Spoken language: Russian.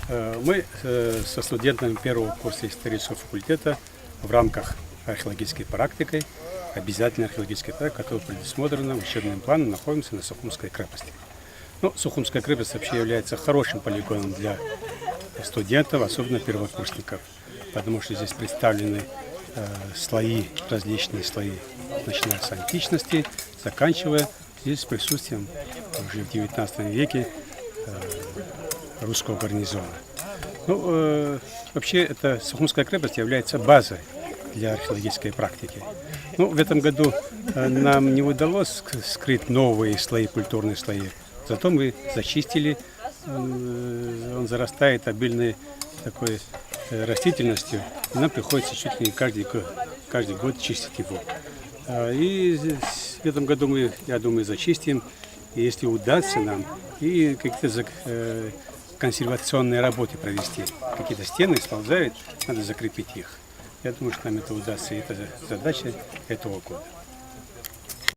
Мы со студентами первого курса исторического факультета в рамках археологической практики, обязательной археологической практики, которая предусмотрена учебным планом, находимся на Сухумской крепости. Сухумская крепость вообще является хорошим полигоном для студентов, особенно первокурсников, потому что здесь представлены различные слои, начиная с античности, заканчивая здесь присутствием уже в XIX веке русского гарнизона. Вообще, эта Сухумская крепость является базой для археологической практики. В этом году нам не удалось скрыть новые слои, культурные слои, зато мы зачистили, он зарастает обильной такой растительностью, и нам приходится чуть ли не каждый год чистить его. И в этом году мы, я думаю, зачистим, и если удастся нам, и какие-то консервационные работы провести. Какие-то стены сползают, надо закрепить их. Я думаю, что нам это удастся, и это задача этого года.